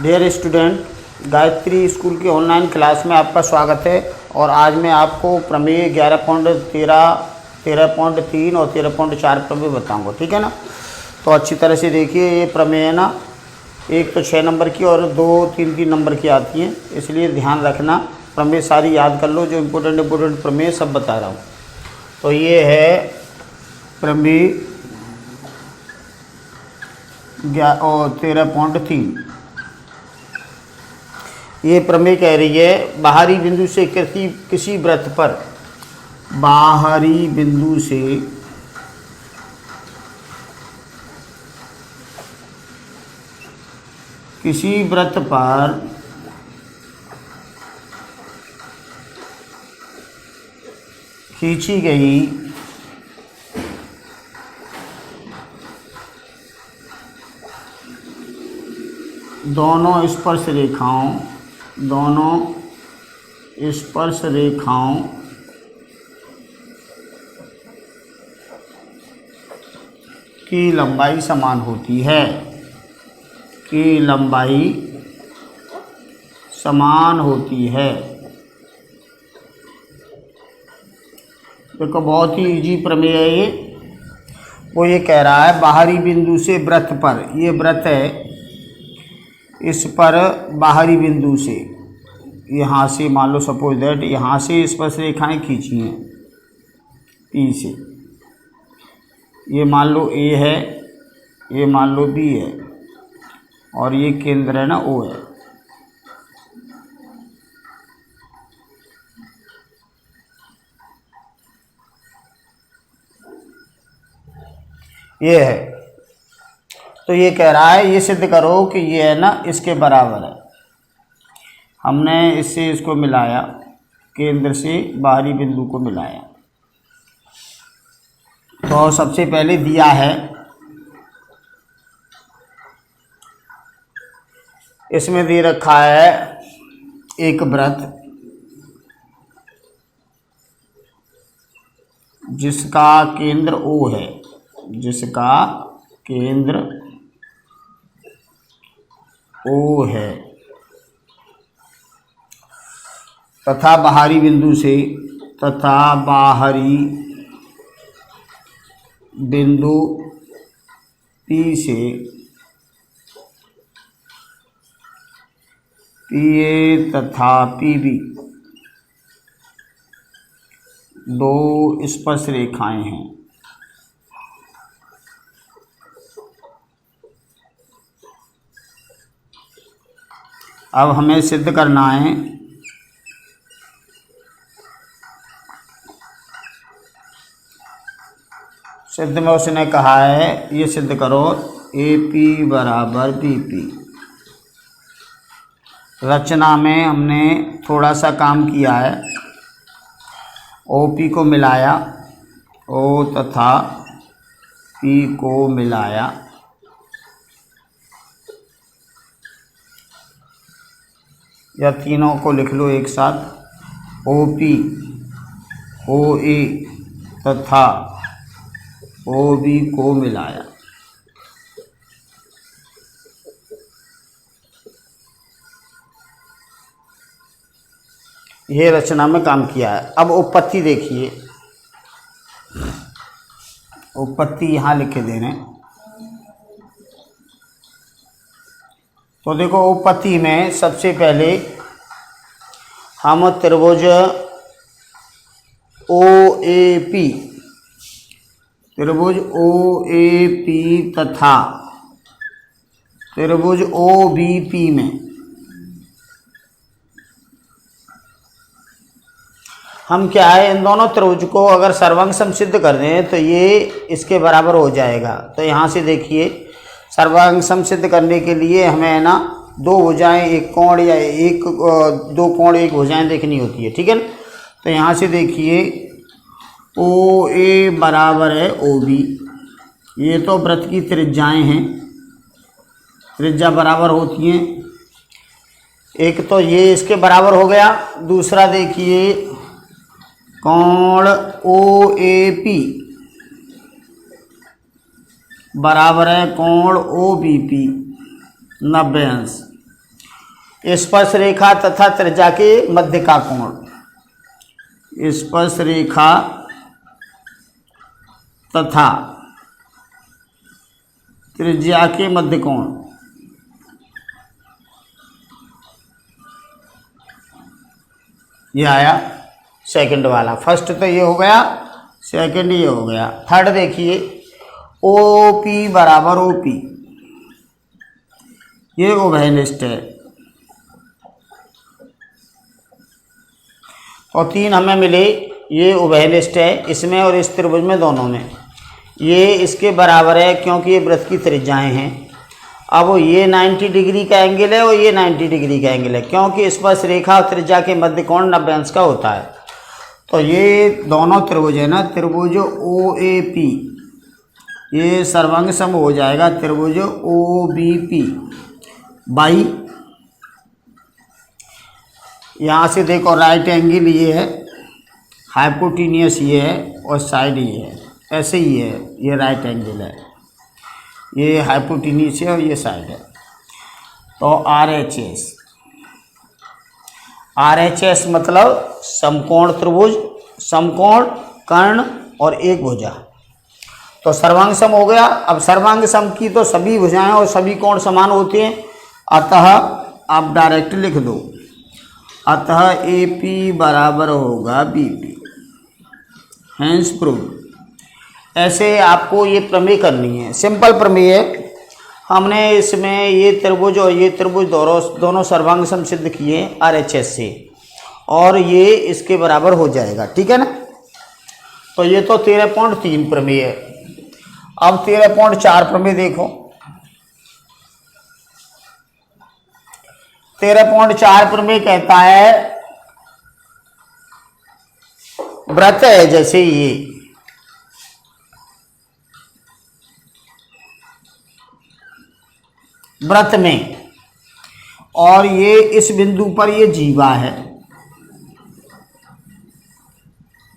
Dear student, Gayatri school के online class में आपका स्वागत है। और आज मैं आपको प्रमेय 11.13, 13.3 और 13.4 प्रमेय बताऊंगा, ठीक है ना। तो अच्छी तरह से देखिए, ये प्रमेय है ना, एक तो 6 नंबर की और 2 3 नंबर की आती हैं, इसलिए ध्यान रखना। प्रमेय सारी याद कर लो, जो इम्पोर्टेंट प्रमेय सब बता रहा हूँ। तो ये है प्रमेय 13.3। ये प्रमेय कह रही है, बाहरी बिंदु से किसी वृत्त पर, बाहरी बिंदु से किसी वृत्त पर खींची गई दोनों स्पर्श रेखाओं की लंबाई समान होती है, देखो बहुत ही इजी प्रमेय है ये। वो ये कह रहा है, बाहरी बिंदु से वृत्त पर, ये वृत्त है, इस पर बाहरी बिंदु से, यहाँ से मान लो सपोज दैट यहाँ से स्पर्श रेखाएं खींची हैं P से, ये मान लो A है, ये मान लो B है, और ये केंद्र है ना O है। ये है, तो ये कह रहा है, ये सिद्ध करो कि ये है ना इसके बराबर है। हमने इससे इसको मिलाया, केंद्र से बाहरी बिंदु को मिलाया। तो सबसे पहले दिया है, इसमें दे रखा है एक वृत्त जिसका केंद्र O है, तथा बाहरी बिंदु से, P से PA तथा PB दो स्पर्श रेखाएं हैं। अब हमें सिद्ध करना है, सिद्ध में उसने कहा है, ये सिद्ध करो AP बराबर BP। रचना में हमने थोड़ा सा काम किया है, OP को मिलाया, O तथा P को मिलाया, या तीनों को लिख लो एक साथ, OP, OA तथा OB को मिलाया। ये रचना में काम किया है। अब उत्पत्ति देखिए, उत्पत्ति यहाँ लिखे दे रहे हैं। तो देखो, उत्पत्ति में सबसे पहले हम त्रिभुज OAP तथा त्रिभुज OBP में हम क्या है, इन दोनों त्रिभुज को अगर सर्वांग सम सिद्ध कर दें तो ये इसके बराबर हो जाएगा। तो यहाँ से देखिए, सर्वांग सम सिद्ध करने के लिए हमें है ना दो भुजाएं, एक कोण या दो कोण एक भुजाएं देखनी होती है, ठीक है ना। तो यहाँ से देखिए, OA बराबर है OB, ये तो वृत्त की त्रिज्याएं हैं, त्रिज्या बराबर होती हैं। एक तो ये इसके बराबर हो गया, दूसरा देखिए कोण OAP बराबर है कोण OBP 90 अंश। स्पर्श रेखा तथा त्रिज्या के मध्य का कोण। स्पर्श रेखा तथा त्रिज्या के मध्य कोण। ये आया सेकंड वाला। फर्स्ट तो ये हो गया, सेकंड ये हो गया। थर्ड देखिए, ओ पी बराबर ओ पी, ये उभयनिष्ठ है। और 3 हमें मिले, ये उभयनिष्ठ है इसमें और इस त्रिभुज में, दोनों में। ये इसके बराबर है क्योंकि ये वृत्त की त्रिज्याएं हैं। अब ये 90 डिग्री का एंगल है और ये 90 डिग्री का एंगल है, क्योंकि स्पर्श रेखा और त्रिज्या के मध्य कोण 90 अंश का होता है। तो ये दोनों त्रिभुज है ना, त्रिभुज ओ ए पी, ये सर्वांग सम हो जाएगा त्रिभुज ओ बी पी बाई, यहाँ से देखो राइट एंगल ये है, हाइपोटेन्यूस ये है और साइड ये है, ऐसे ही है। ये राइट एंगल है, ये हाइपोटेन्यूस है और ये साइड है। तो आर एच एस मतलब समकोण त्रिभुज, समकोण कर्ण और एक भुजा। तो सर्वांग सम हो गया। अब सर्वांग सम की तो सभी भुजाएं और सभी कोण समान होते हैं, अतः आप डायरेक्ट लिख दो, अतः ए पी बराबर होगा बी पी, हैंस प्रूव। ऐसे आपको ये प्रमेय करनी है, सिंपल प्रमेय है। हमने इसमें ये त्रिभुज और ये त्रिभुज दोनों सर्वांग सम सिद्ध किए आरएचएस से, और ये इसके बराबर हो जाएगा, ठीक है ना। तो ये तो 13.3 प्रमेय है। अब 13.4 प्रमेय देखो। 13.4 प्रमेय कहता है, वृत्त है जैसे ये, वृत्त में, और ये इस बिंदु पर ये जीवा है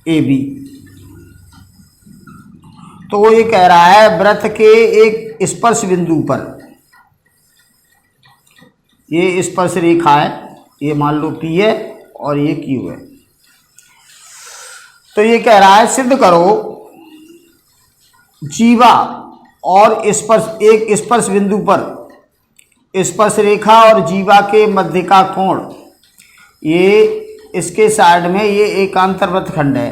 ए बी। तो वो ये कह रहा है वृत्त के एक स्पर्श बिंदु पर, ये स्पर्श रेखा है, ये मान लो पी है और ये क्यू है। तो ये कह रहा है सिद्ध करो जीवा और स्पर्श, एक स्पर्श बिंदु पर स्पर्श रेखा और जीवा के मध्य का कोण, ये इसके साइड में ये एकांतर वृत्तखंड है।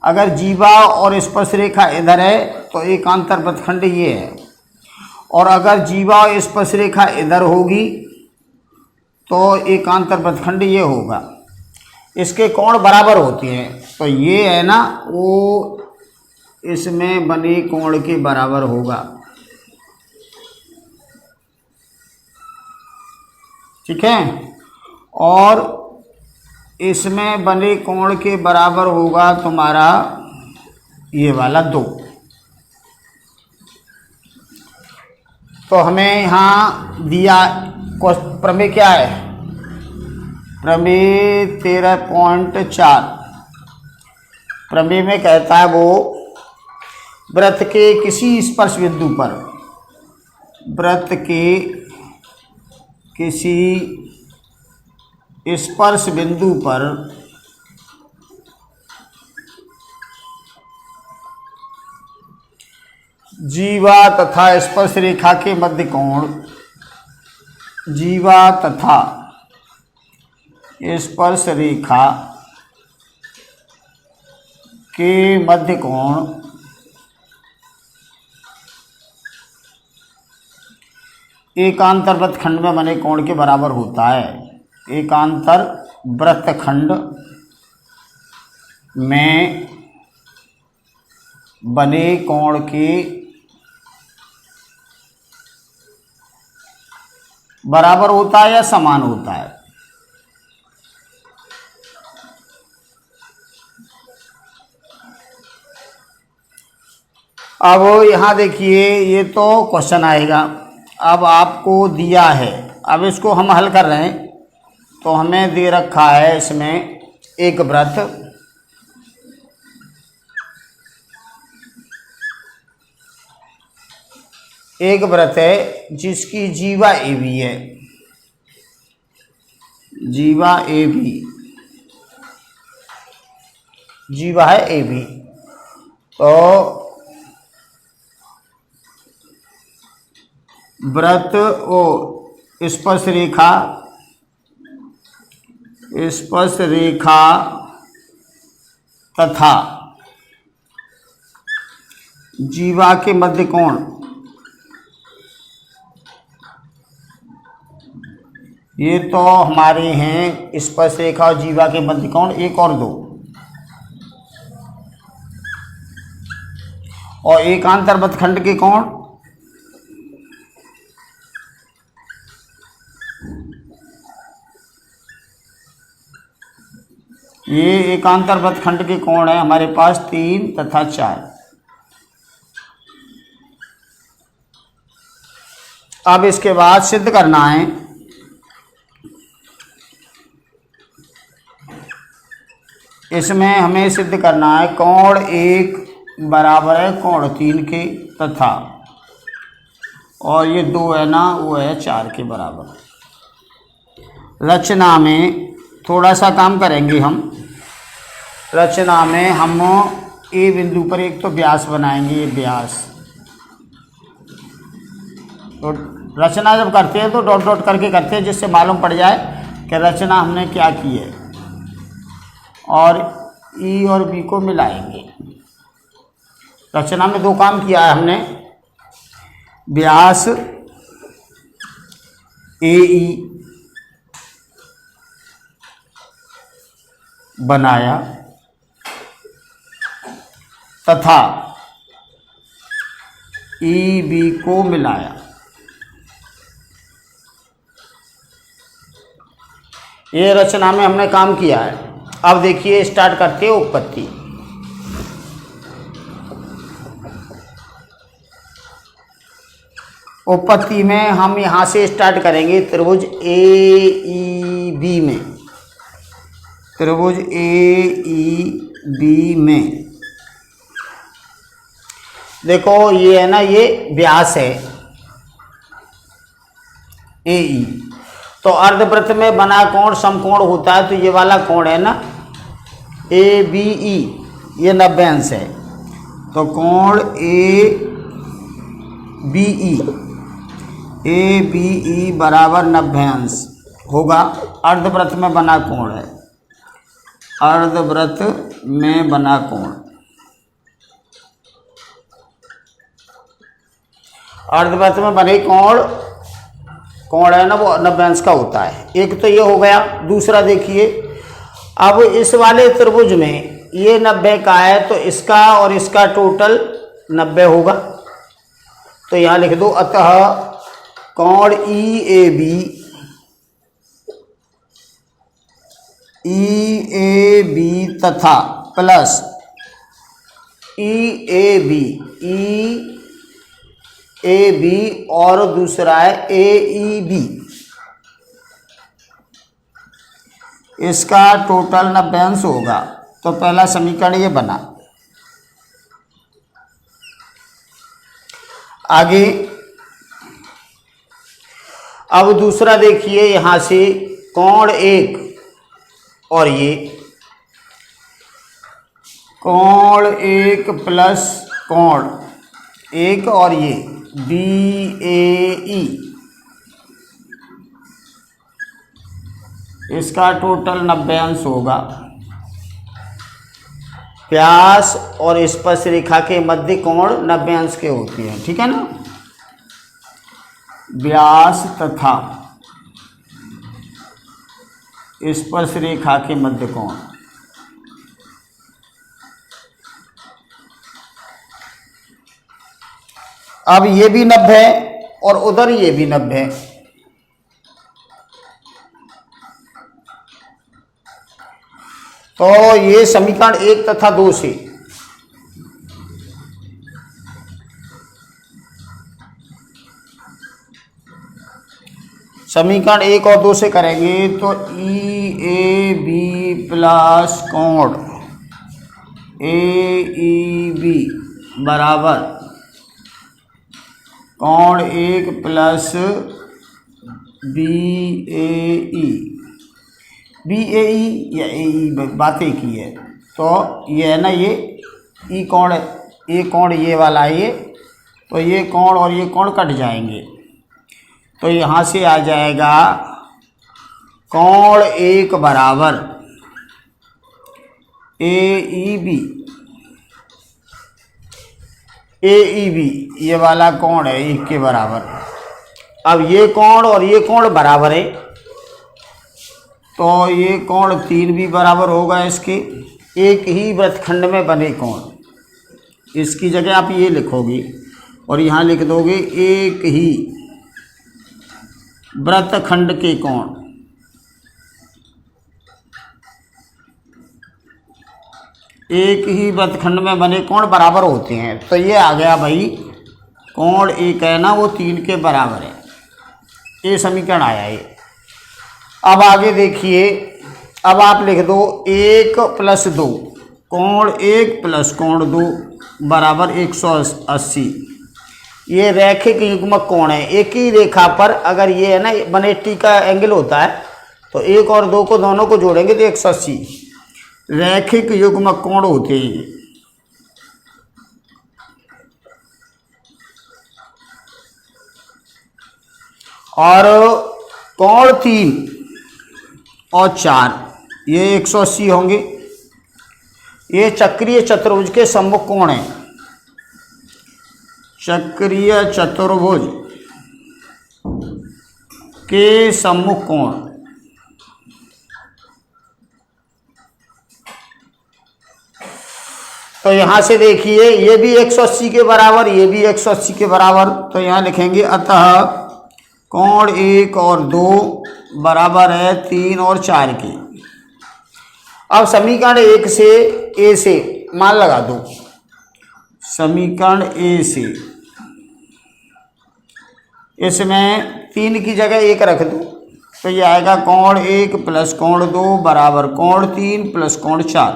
अगर जीवा और स्पर्श रेखा इधर है तो एकांतर वृत्तखंड ये है, और अगर जीवा और स्पर्श रेखा इधर होगी तो एकांतर वृत्तखंड ये होगा। इसके कोण बराबर होते हैं, तो ये है ना, वो इसमें बने कोण के बराबर होगा, ठीक है। और इसमें बने कोण के बराबर होगा तुम्हारा ये वाला 2। तो हमें यहाँ दिया प्रमेय क्या है, प्रमेय 13.4 प्रमेय में कहता है वो वृत्त के किसी स्पर्श बिंदु पर, वृत्त के किसी स्पर्श बिंदु पर जीवा तथा स्पर्श रेखा के मध्य कोण, जीवा तथा स्पर्श रेखा के मध्य कोण एकांतर वृत्तखंड में बने कोण के बराबर होता है। एकांतर वृत्तखंड में बने कोण के बराबर होता है या समान होता है। अब यहाँ देखिए, ये तो क्वेश्चन आएगा। अब आपको दिया है, अब इसको हम हल कर रहे हैं। तो हमें दे रखा है इसमें एक वृत्त, एक वृत्त है जिसकी जीवा ए बी है, जीवा ए बी, जीवा है ए बी, तो वृत्त ओ स्पर्श रेखा, स्पर्श रेखा तथा जीवा के मध्य कोण, ये तो हमारे हैं स्पर्श रेखा और जीवा के मध्य कोण 1 और 2, और एकांतर वृत्तखंड के कोण ये एकांतर वृत्तखंड के कोण है हमारे पास 3 तथा 4। अब इसके बाद सिद्ध करना है, इसमें हमें सिद्ध करना है कोण 1 बराबर है कोण 3 के, तथा और ये 2 है ना, वो है 4 के बराबर। रचना में थोड़ा सा काम करेंगे हम। रचना में हम ए बिंदु पर एक तो व्यास बनाएंगे, ये व्यास, तो रचना जब करते हैं तो डॉट डॉट करके करते हैं, जिससे मालूम पड़ जाए कि रचना हमने क्या की है, और ई और बी को मिलाएंगे। रचना में 2 काम किया है हमने, व्यास ए ई बनाया तथा ई बी को मिलाया। ये रचना में हमने काम किया है। अब देखिए स्टार्ट करते हैं उत्पत्ति। उत्पत्ति में हम यहाँ से स्टार्ट करेंगे त्रिभुज ए ई बी में, त्रिभुज ए ई बी में देखो ये है ना, ये व्यास है ए ई, तो अर्धवृत्त में बना कोण समकोण होता है, तो ये वाला कोण है ना ए बी ई, ये 90 अंश है, तो कोण ए बी ई बराबर 90 अंश होगा। अर्धवृत्त में बना कोण है, अर्धवृत्त में बना कोण, अर्धवृत्त में बने कोण है ना, वो 90 अंश का होता है। एक तो ये हो गया। दूसरा देखिए, अब इस वाले त्रिभुज में ये 90 का है, तो इसका और इसका टोटल 90 होगा, तो यहाँ लिख दो, अतः कोण ई ए बी तथा प्लस ई ए बी और दूसरा है ए ई बी, इसका टोटल 90 अंश होगा। तो पहला समीकरण ये बना। आगे अब दूसरा देखिए, यहाँ से कोण 1 और ये कोण 1 प्लस कोण 1 और ये बी ए ई, इसका टोटल 90 अंश होगा। व्यास और स्पर्श रेखा के मध्य कोण 90 अंश के होती है, ठीक है ना। व्यास तथा स्पर्श रेखा के मध्य कोण, अब ये भी 90 है और उधर ये भी 90 है, तो ये समीकरण 1 तथा 2 से समीकरण 1 और 2 से करेंगे तो ई ए बी प्लस कोण ए ई बी बराबर कोण 1 प्लस बी ए ई बी ए ई या ए ई बातें की है। तो ये है ना, ये ई कोण, ये कोण ये वाला है ये, तो ये कोण और ये कोण कट जाएंगे, तो यहाँ से आ जाएगा कोण एक बराबर ए ई बी, ए ई बी ये वाला कोण है एक के बराबर। अब ये कोण और ये कोण बराबर है, तो ये कोण 3 भी बराबर होगा इसके, एक ही वृत्तखंड में बने कोण। इसकी जगह आप ये लिखोगे और यहाँ लिख दोगे एक ही वृत्तखंड के कोण। एक ही वृत्तखंड में बने कोण बराबर होते हैं, तो ये आ गया भाई कोण एक है ना वो 3 के बराबर है, ये समीकरण आया ये। अब आगे देखिए, अब आप लिख दो 1 + 2, कोण 1 + कोण 2 बराबर 180। ये रैखिक युग्मक कोण है, एक ही रेखा पर अगर ये है ना 180 का एंगल होता है, तो 1 और 2 को दोनों को जोड़ेंगे तो 180 रैखिक युग्मक कोण होते हैं। और कोण 3 और 4 ये 180 होंगे। ये चक्रीय चतुर्भुज के सम्मुख कोण है, चक्रीय चतुर्भुज के सम्मुख कोण। तो यहाँ से देखिए ये भी 180 के बराबर, ये भी 180 के बराबर, तो यहाँ लिखेंगे अतः कोण 1 और 2 बराबर है 3 और 4 की। अब समीकरण 1 से ए से मान लगा दो, समीकरण ए से इसमें 3 की जगह 1 रख दो, तो ये आएगा कोण 1 + कोण 2 बराबर कोण 3 + कोण 4।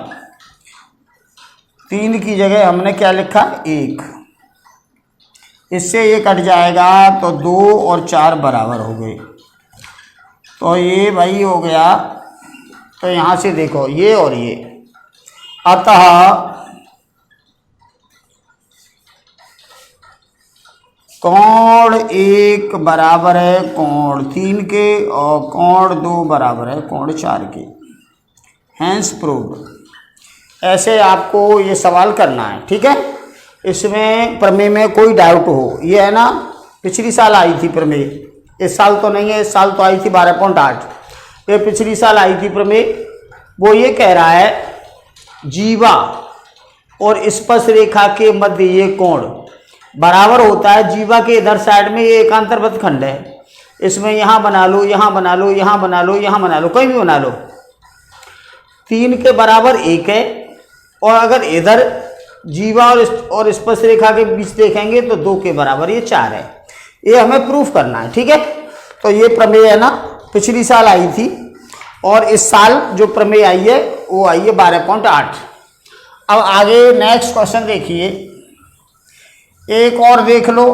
3 की जगह हमने क्या लिखा 1, इससे ये कट जाएगा तो 2 और 4 बराबर हो गए, तो ये भाई हो गया। तो यहाँ से देखो ये और ये, अतः कोण 1 बराबर है कोण 3 के और कोण 2 बराबर है कोण 4 के। Hence proved. ऐसे आपको ये सवाल करना है, ठीक है। इसमें प्रमेय में कोई डाउट हो, ये है ना पिछली साल आई थी प्रमेय, इस साल तो नहीं है, इस साल तो आई थी 12.8, ये पिछली साल आई थी प्रमेय। वो ये कह रहा है जीवा और स्पर्श रेखा के मध्य ये कोण बराबर होता है। जीवा के इधर साइड में ये एकांतर वृत्तखंड है, इसमें यहाँ बना लो, यहाँ बना लो, यहाँ बना लो, यहाँ बना लो, कहीं भी बना लो, 3 के बराबर 1 है। और अगर इधर जीवा और स्पर्श रेखा के बीच देखेंगे तो 2 के बराबर ये 4 है। ये हमें प्रूफ करना है, ठीक है। तो ये प्रमेय है ना पिछली साल आई थी, और इस साल जो प्रमेय आई है वो आई है 12.8। अब आगे नेक्स्ट क्वेश्चन देखिए, एक और देख लो,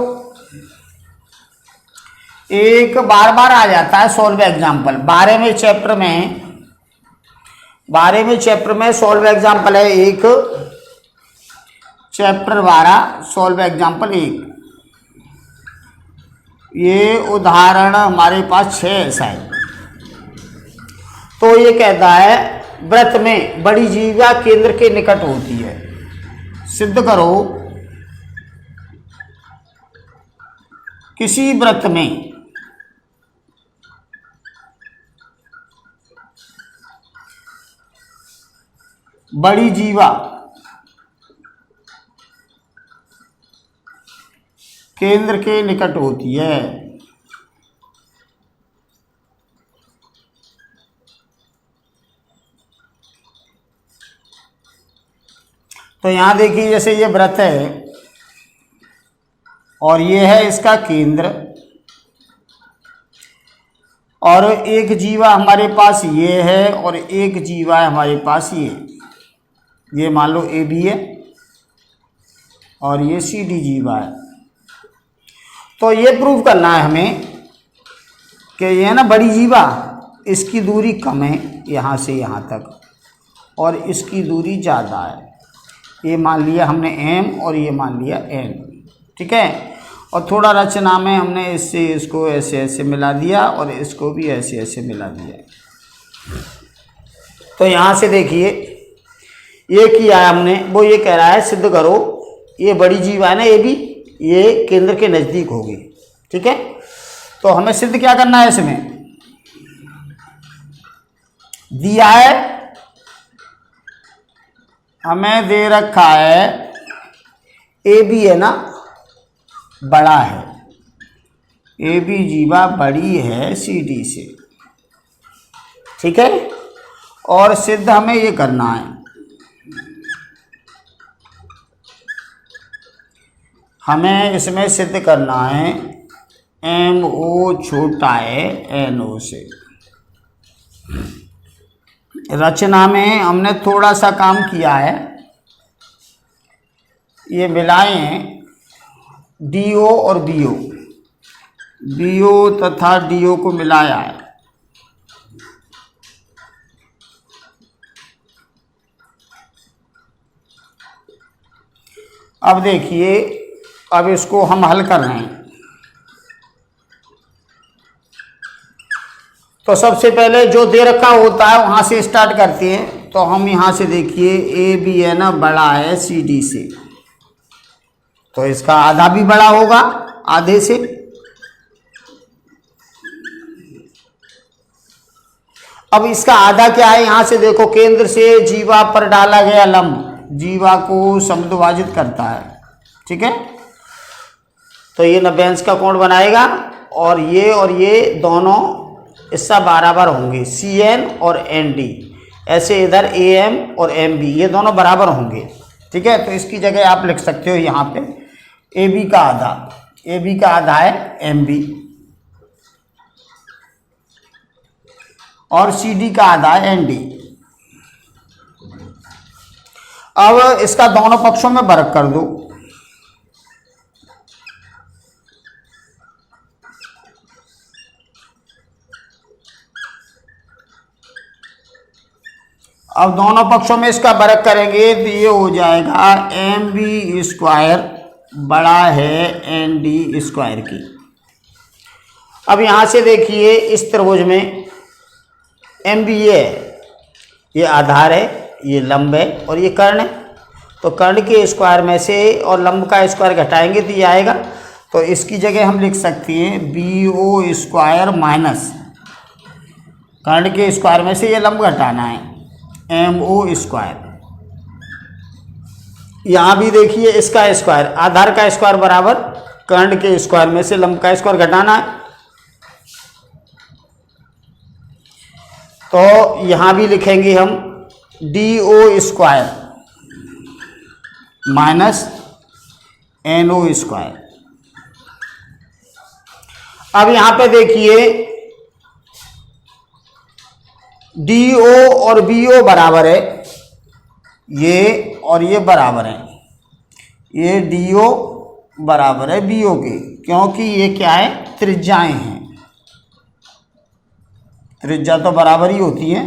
एक बार बार आ जाता है सॉल्व एग्जाम्पल। 12वें चैप्टर में सॉल्व एग्जाम्पल है एक, चैप्टर 12 सॉल्व एग्जाम्पल 1। ये उदाहरण हमारे पास 6 ऐसा है। तो ये कहता है वृत्त में बड़ी जीवा केंद्र के निकट होती है, सिद्ध करो किसी वृत्त में बड़ी जीवा केंद्र के निकट होती है। तो यहां देखिए जैसे ये वृत्त है और ये है इसका केंद्र, और एक जीवा हमारे पास ये है और एक जीवा है हमारे पास ये मान लो ए बी है और ये सी डी जीवा है। तो ये प्रूव करना है हमें कि ये है ना बड़ी जीवा इसकी दूरी कम है यहाँ से यहाँ तक और इसकी दूरी ज़्यादा है। ये मान लिया हमने m और ये मान लिया n, ठीक है। और थोड़ा रचना में हमने इससे इसको ऐसे ऐसे मिला दिया और इसको भी ऐसे ऐसे मिला दिया। तो यहाँ से देखिए ये किया है हमने, वो ये कह रहा है सिद्ध करो ये बड़ी जीवा है ना, ये भी ये केंद्र के नज़दीक होगी, ठीक है। तो हमें सिद्ध क्या करना है, इसमें दिया है, हमें दे रखा है ए बी है ना बड़ा है, ए बी जीवा बड़ी है सी डी से, ठीक है। और सिद्ध हमें ये करना है, हमें इसमें सिद्ध करना है एम ओ छोटा है एन ओ से। रचना में हमने थोड़ा सा काम किया है, ये मिलाए हैं डी ओ और बी ओ, बी ओ तथा डी ओ को मिलाया है। अब देखिए, अब इसको हम हल कर रहे हैं। तो सबसे पहले जो दे रखा होता है वहाँ से स्टार्ट करते हैं। तो हम यहाँ से देखिए ए बी है ना बड़ा है सी डी से, तो इसका आधा भी बड़ा होगा आधे से। अब इसका आधा क्या है, यहाँ से देखो केंद्र से जीवा पर डाला गया लंब जीवा को समद्विभाजित करता है, ठीक है। तो ये 90 अंश का कोण बनाएगा और ये दोनों हिस्सा बराबर होंगे, सी एन और एन डी। ऐसे इधर ए एम और एम बी ये दोनों बराबर होंगे, ठीक है। तो इसकी जगह आप लिख सकते हो यहाँ पे ए बी का आधा, ए बी का आधा है एम बी और सी डी का आधा है एन डी। अब इसका दोनों पक्षों में वर्ग कर दो, अब दोनों पक्षों में इसका वर्ग करेंगे तो ये हो जाएगा एम बी स्क्वायर बड़ा है एन डी स्क्वायर की। अब यहाँ से देखिए इस त्रिभुज में एम बी ये आधार है, ये लंब है और ये कर्ण है। तो कर्ण के स्क्वायर में से और लंब का स्क्वायर घटाएंगे तो ये आएगा। तो इसकी जगह हम लिख सकते हैं बी ओ स्क्वायर माइनस कर्ण के स्क्वायर में से ये लंब घटाना है एम ओ स्क्वायर। यहाँ भी देखिए इसका स्क्वायर आधार का स्क्वायर बराबर कर्ण के स्क्वायर में से लंब का स्क्वायर घटाना है। तो यहाँ भी लिखेंगे हम D O square minus N O square. अब यहाँ पे देखिए डी ओ और बी ओ बराबर है, ये और ये बराबर है, ये डी ओ बराबर है बी ओ के, क्योंकि ये क्या है त्रिज्याएं हैं, त्रिज्या तो बराबर ही होती है।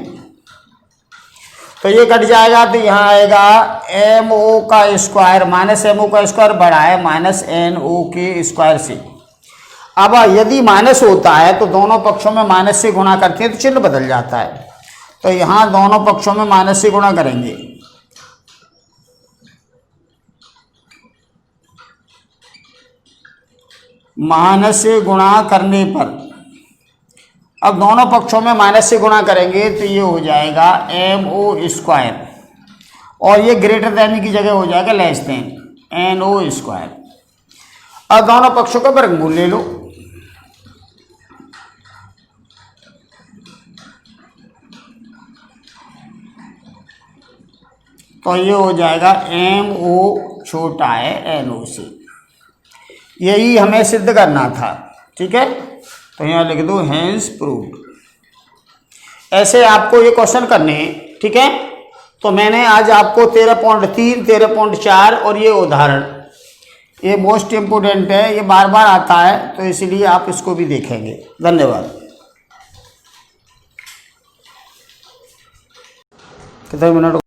तो ये कट जाएगा तो यहाँ आएगा एम ओ का स्क्वायर माइनस एम ओ का स्क्वायर बड़ा है माइनस एन ओ के स्क्वायर से। अब यदि माइनस होता है तो दोनों पक्षों में माइनस से गुणा करते हैं तो चिन्ह बदल जाता है। तो यहाँ दोनों पक्षों में माइनस से गुणा करेंगे, माइनस से गुणा करने पर अब दोनों पक्षों में माइनस से गुणा करेंगे तो ये हो जाएगा एम ओ स्क्वायर और ये ग्रेटर देन की जगह हो जाएगा less than N O square. अब दोनों पक्षों का वर्गमूल ले लो, तो ये हो जाएगा एम ओ छोटा है एन ओ से। यही हमें सिद्ध करना था, ठीक है। तो यहाँ लिख दो हैंस प्रूव्ड। ऐसे आपको ये क्वेश्चन करने हैं, ठीक है। तो मैंने आज आपको 13.3, 13.4 और ये उदाहरण, ये मोस्ट इम्पोर्टेंट है, ये बार बार आता है तो इसलिए आप इसको भी देखेंगे। धन्यवाद। कितने मिनट